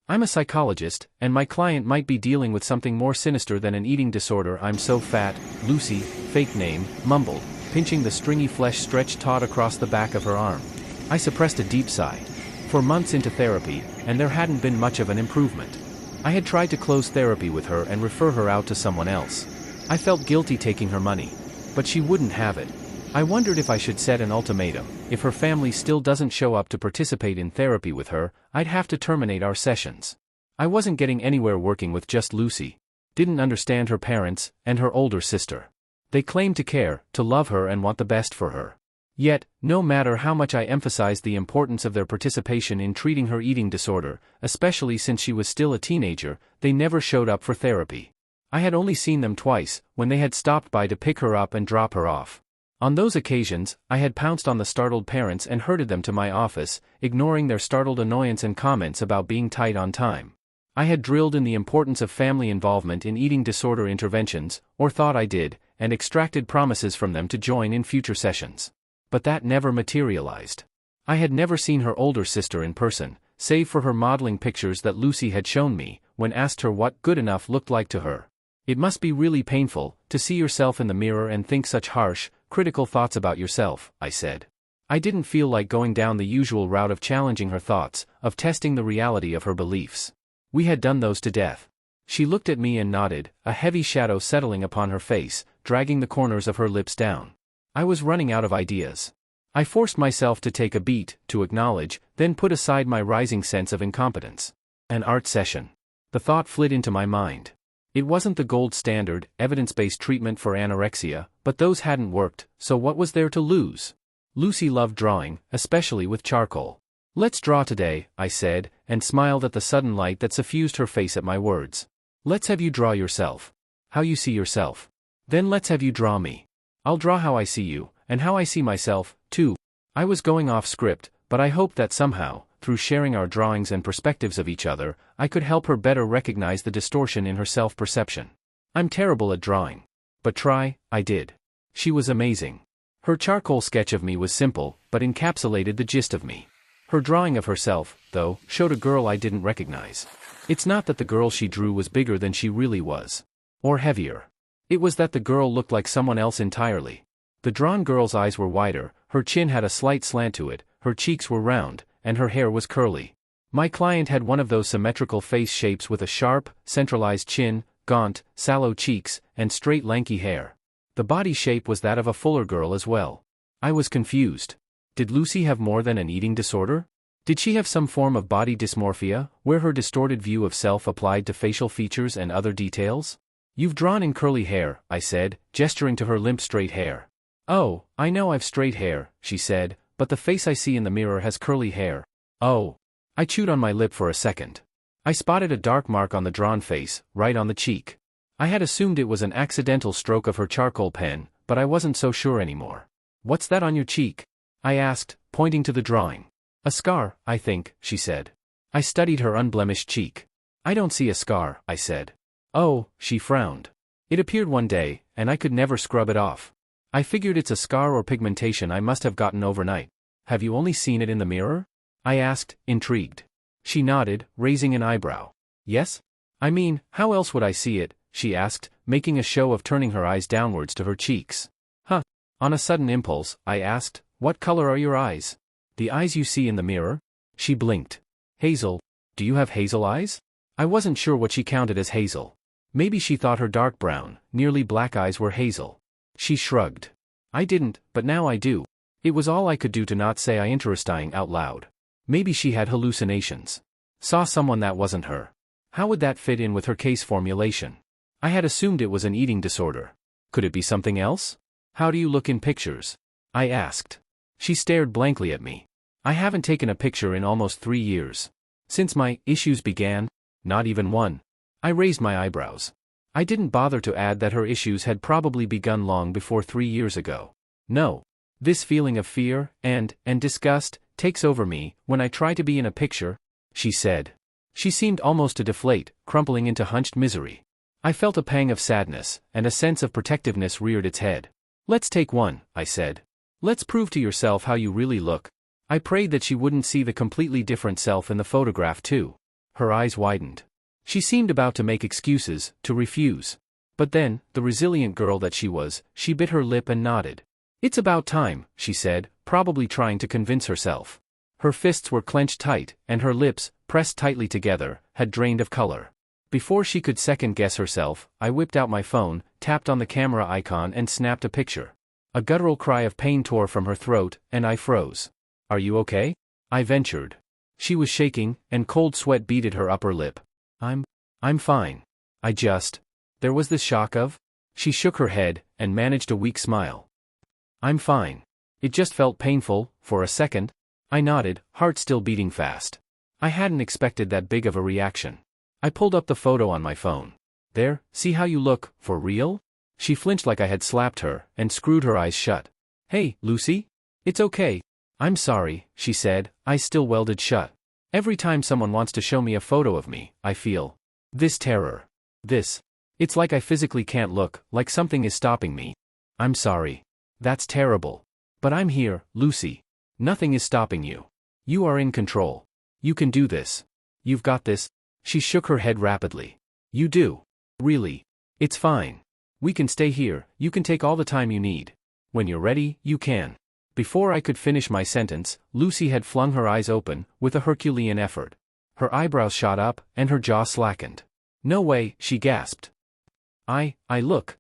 I'm a psychologist, and my client might be dealing with something more sinister than an eating disorder. I'm so fat, Lucy, fake name, mumbled, pinching the stringy flesh stretched taut across the back of her arm. I suppressed a deep sigh. For months into therapy, and there hadn't been much of an improvement. I had tried to close therapy with her and refer her out to someone else. I felt guilty taking her money. But she wouldn't have it. I wondered if I should set an ultimatum. If her family still doesn't show up to participate in therapy with her, I'd have to terminate our sessions. I wasn't getting anywhere working with just Lucy. Didn't understand her parents, and her older sister. They claimed to care, to love her and want the best for her. Yet, no matter how much I emphasized the importance of their participation in treating her eating disorder, especially since she was still a teenager, they never showed up for therapy. I had only seen them twice, when they had stopped by to pick her up and drop her off. On those occasions, I had pounced on the startled parents and herded them to my office, ignoring their startled annoyance and comments about being tight on time. I had drilled in the importance of family involvement in eating disorder interventions, or thought I did, and extracted promises from them to join in future sessions. But that never materialized. I had never seen her older sister in person, save for her modeling pictures that Lucy had shown me, when asked her what good enough looked like to her. It must be really painful, to see yourself in the mirror and think such harsh, critical thoughts about yourself, I said. I didn't feel like going down the usual route of challenging her thoughts, of testing the reality of her beliefs. We had done those to death. She looked at me and nodded, a heavy shadow settling upon her face, dragging the corners of her lips down. I was running out of ideas. I forced myself to take a beat, to acknowledge, then put aside my rising sense of incompetence. An art session. The thought flit into my mind. It wasn't the gold standard, evidence-based treatment for anorexia, but those hadn't worked, so what was there to lose? Lucy loved drawing, especially with charcoal. Let's draw today, I said, and smiled at the sudden light that suffused her face at my words. Let's have you draw yourself. How you see yourself. Then let's have you draw me. I'll draw how I see you, and how I see myself, too. I was going off script, but I hoped that somehow, through sharing our drawings and perspectives of each other, I could help her better recognize the distortion in her self-perception. I'm terrible at drawing. But try, I did. She was amazing. Her charcoal sketch of me was simple, but encapsulated the gist of me. Her drawing of herself, though, showed a girl I didn't recognize. It's not that the girl she drew was bigger than she really was. Or heavier. It was that the girl looked like someone else entirely. The drawn girl's eyes were wider, her chin had a slight slant to it, her cheeks were round, and her hair was curly. My client had one of those symmetrical face shapes with a sharp, centralized chin, gaunt, sallow cheeks, and straight lanky hair. The body shape was that of a fuller girl as well. I was confused. Did Lucy have more than an eating disorder? Did she have some form of body dysmorphia, where her distorted view of self applied to facial features and other details? You've drawn in curly hair, I said, gesturing to her limp straight hair. Oh, I know I've straight hair, she said, but the face I see in the mirror has curly hair. Oh. I chewed on my lip for a second. I spotted a dark mark on the drawn face, right on the cheek. I had assumed it was an accidental stroke of her charcoal pen, but I wasn't so sure anymore. What's that on your cheek? I asked, pointing to the drawing. A scar, I think, she said. I studied her unblemished cheek. I don't see a scar, I said. Oh, she frowned. It appeared one day, and I could never scrub it off. I figured it's a scar or pigmentation I must have gotten overnight. Have you only seen it in the mirror? I asked, intrigued. She nodded, raising an eyebrow. Yes? I mean, how else would I see it? She asked, making a show of turning her eyes downwards to her cheeks. Huh. On a sudden impulse, I asked, what color are your eyes? The eyes you see in the mirror? She blinked. Hazel. Do you have hazel eyes? I wasn't sure what she counted as hazel. Maybe she thought her dark brown, nearly black eyes were hazel. She shrugged. I didn't, but now I do. It was all I could do to not say interesting out loud. Maybe she had hallucinations. Saw someone that wasn't her. How would that fit in with her case formulation? I had assumed it was an eating disorder. Could it be something else? How do you look in pictures? I asked. She stared blankly at me. I haven't taken a picture in almost 3 years. Since my issues began? Not even one. I raised my eyebrows. I didn't bother to add that her issues had probably begun long before 3 years ago. No. This feeling of fear, and disgust, takes over me, when I try to be in a picture, she said. She seemed almost to deflate, crumpling into hunched misery. I felt a pang of sadness, and a sense of protectiveness reared its head. Let's take one, I said. Let's prove to yourself how you really look. I prayed that she wouldn't see the completely different self in the photograph too. Her eyes widened. She seemed about to make excuses, to refuse. But then, the resilient girl that she was, she bit her lip and nodded. "It's about time," she said, probably trying to convince herself. Her fists were clenched tight, and her lips, pressed tightly together, had drained of color. Before she could second-guess herself, I whipped out my phone, tapped on the camera icon and snapped a picture. A guttural cry of pain tore from her throat, and I froze. "Are you okay?" I ventured. She was shaking, and cold sweat beaded her upper lip. I'm fine. There was this shock of... She shook her head, and managed a weak smile. "I'm fine. It just felt painful, for a second." I nodded, heart still beating fast. I hadn't expected that big of a reaction. I pulled up the photo on my phone. "There, see how you look, for real?" She flinched like I had slapped her, and screwed her eyes shut. "Hey, Lucy? It's okay. I'm sorry," she said, eyes still welded shut. Every time someone wants to show me a photo of me, I feel this terror. It's like I physically can't look, like something is stopping me. "I'm sorry. That's terrible. But I'm here, Lucy. Nothing is stopping you. You are in control. You can do this. You've got this." She shook her head rapidly. "You do. Really. It's fine. We can stay here, you can take all the time you need. When you're ready, you can." Before I could finish my sentence, Lucy had flung her eyes open, with a Herculean effort. Her eyebrows shot up, and her jaw slackened. "No way," she gasped. I look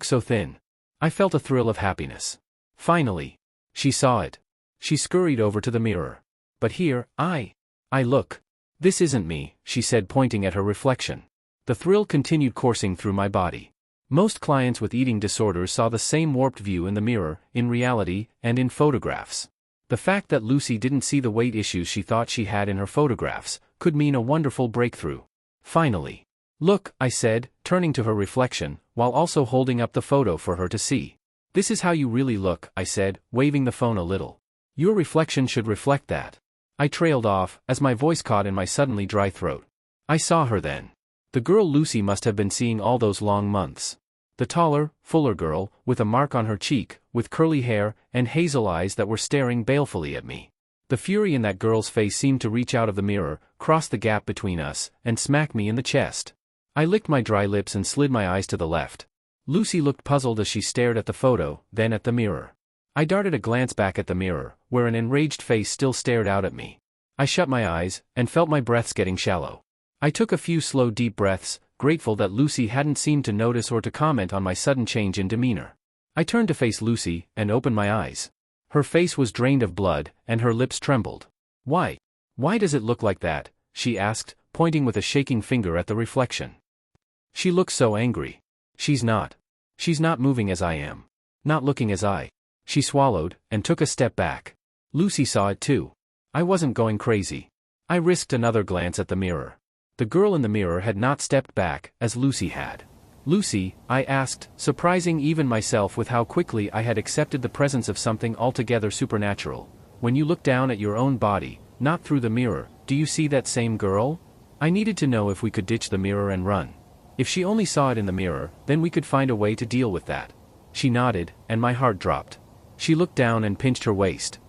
so thin." I felt a thrill of happiness. Finally. She saw it. She scurried over to the mirror. "But here, I look. This isn't me," she said, pointing at her reflection. The thrill continued coursing through my body. Most clients with eating disorders saw the same warped view in the mirror, in reality, and in photographs. The fact that Lucy didn't see the weight issues she thought she had in her photographs could mean a wonderful breakthrough. Finally. "Look," I said, turning to her reflection, while also holding up the photo for her to see. "This is how you really look," I said, waving the phone a little. "Your reflection should reflect that." I trailed off, as my voice caught in my suddenly dry throat. I saw her then. The girl Lucy must have been seeing all those long months. The taller, fuller girl, with a mark on her cheek, with curly hair, and hazel eyes that were staring balefully at me. The fury in that girl's face seemed to reach out of the mirror, cross the gap between us, and smack me in the chest. I licked my dry lips and slid my eyes to the left. Lucy looked puzzled as she stared at the photo, then at the mirror. I darted a glance back at the mirror, where an enraged face still stared out at me. I shut my eyes, and felt my breaths getting shallow. I took a few slow deep breaths, grateful that Lucy hadn't seemed to notice or to comment on my sudden change in demeanor. I turned to face Lucy, and opened my eyes. Her face was drained of blood, and her lips trembled. Why does it look like that?" she asked, pointing with a shaking finger at the reflection. "She looks so angry. She's not moving as I am. Not looking as I..." She swallowed, and took a step back. Lucy saw it too. I wasn't going crazy. I risked another glance at the mirror. The girl in the mirror had not stepped back, as Lucy had. "Lucy," I asked, surprising even myself with how quickly I had accepted the presence of something altogether supernatural, "when you look down at your own body, not through the mirror, do you see that same girl?" I needed to know if we could ditch the mirror and run. If she only saw it in the mirror, then we could find a way to deal with that. She nodded, and my heart dropped. She looked down and pinched her waist.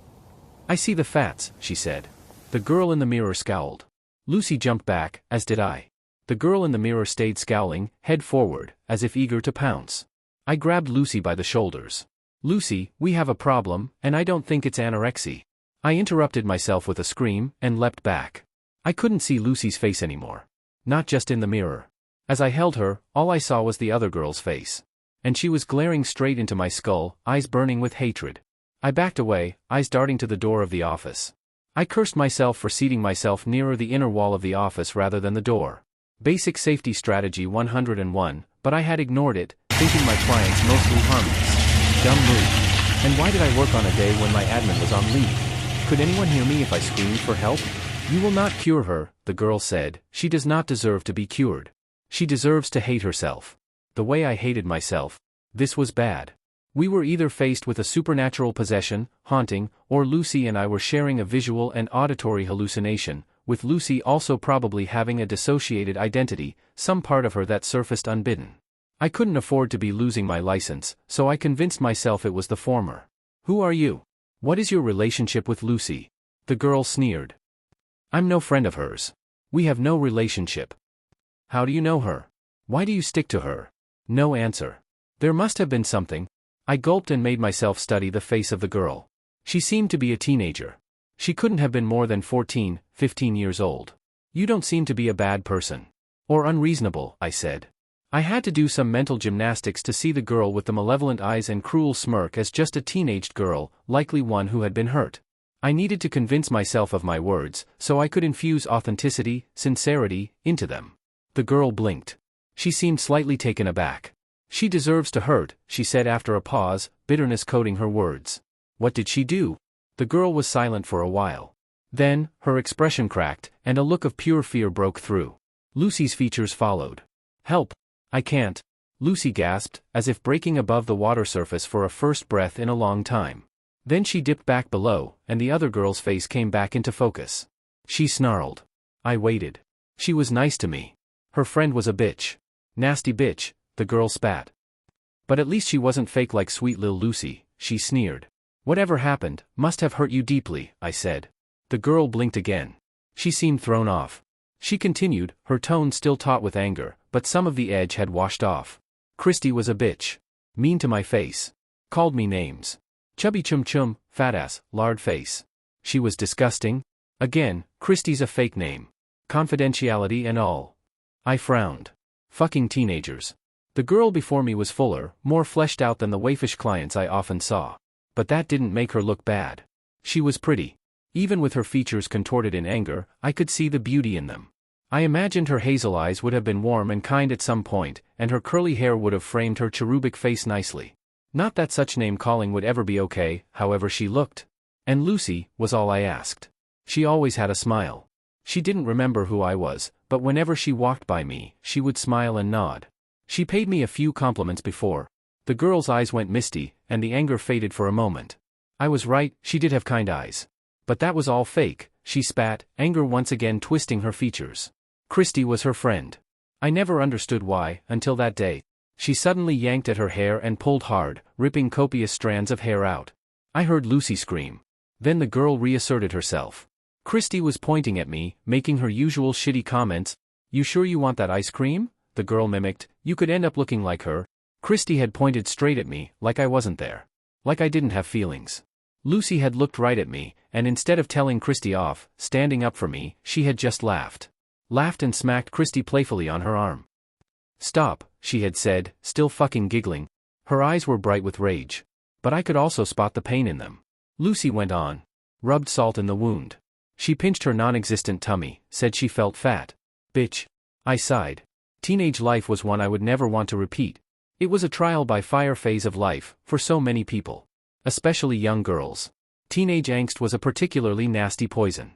"I see the fats," she said. The girl in the mirror scowled. Lucy jumped back, as did I. The girl in the mirror stayed scowling, head forward, as if eager to pounce. I grabbed Lucy by the shoulders. "Lucy, we have a problem, and I don't think it's anorexia." I interrupted myself with a scream, and leapt back. I couldn't see Lucy's face anymore. Not just in the mirror. As I held her, all I saw was the other girl's face. And she was glaring straight into my skull, eyes burning with hatred. I backed away, eyes darting to the door of the office. I cursed myself for seating myself nearer the inner wall of the office rather than the door. Basic safety strategy 101, but I had ignored it, thinking my clients mostly harmless. Dumb move. And why did I work on a day when my admin was on leave? Could anyone hear me if I screamed for help? "You will not cure her," the girl said. "She does not deserve to be cured. She deserves to hate herself." The way I hated myself. This was bad. We were either faced with a supernatural possession, haunting, or Lucy and I were sharing a visual and auditory hallucination, with Lucy also probably having a dissociated identity, some part of her that surfaced unbidden. I couldn't afford to be losing my license, so I convinced myself it was the former. "Who are you? What is your relationship with Lucy?" The girl sneered. "I'm no friend of hers. We have no relationship. How do you know her? Why do you stick to her? No answer. There must have been something. I gulped and made myself study the face of the girl. She seemed to be a teenager. She couldn't have been more than 14, 15 years old. You don't seem to be a bad person. Or unreasonable, I said. I had to do some mental gymnastics to see the girl with the malevolent eyes and cruel smirk as just a teenaged girl, likely one who had been hurt. I needed to convince myself of my words, so I could infuse authenticity, sincerity, into them. The girl blinked. She seemed slightly taken aback. She deserves to hurt, she said after a pause, bitterness coating her words. What did she do? The girl was silent for a while. Then, her expression cracked, and a look of pure fear broke through. Lucy's features followed. Help! I can't. Lucy gasped, as if breaking above the water surface for a first breath in a long time. Then she dipped back below, and the other girl's face came back into focus. She snarled. I waited. She was nice to me. Her friend was a bitch. Nasty bitch, the girl spat. But at least she wasn't fake like sweet lil Lucy, she sneered. Whatever happened, must have hurt you deeply, I said. The girl blinked again. She seemed thrown off. She continued, her tone still taut with anger, but some of the edge had washed off. Christy was a bitch. Mean to my face. Called me names. Chubby chum chum, fat ass, lard face. She was disgusting. Again, Christy's a fake name. Confidentiality and all. I frowned. Fucking teenagers. The girl before me was fuller, more fleshed out than the waifish clients I often saw. But that didn't make her look bad. She was pretty. Even with her features contorted in anger, I could see the beauty in them. I imagined her hazel eyes would have been warm and kind at some point, and her curly hair would have framed her cherubic face nicely. Not that such name-calling would ever be okay, however she looked. And Lucy, was all I asked. She always had a smile. She didn't remember who I was, but whenever she walked by me, she would smile and nod. She paid me a few compliments before. The girl's eyes went misty, and the anger faded for a moment. I was right, she did have kind eyes. But that was all fake, she spat, anger once again twisting her features. Christy was her friend. I never understood why, until that day. She suddenly yanked at her hair and pulled hard, ripping copious strands of hair out. I heard Lucy scream. Then the girl reasserted herself. Christy was pointing at me, making her usual shitty comments. You sure you want that ice cream? The girl mimicked. You could end up looking like her. Christy had pointed straight at me, like I wasn't there. Like I didn't have feelings. Lucy had looked right at me, and instead of telling Christy off, standing up for me, she had just laughed. Laughed and smacked Christy playfully on her arm. Stop, she had said, still fucking giggling. Her eyes were bright with rage. But I could also spot the pain in them. Lucy went on. Rubbed salt in the wound. She pinched her non-existent tummy, said she felt fat. Bitch. I sighed. Teenage life was one I would never want to repeat. It was a trial by fire phase of life, for so many people. Especially young girls. Teenage angst was a particularly nasty poison.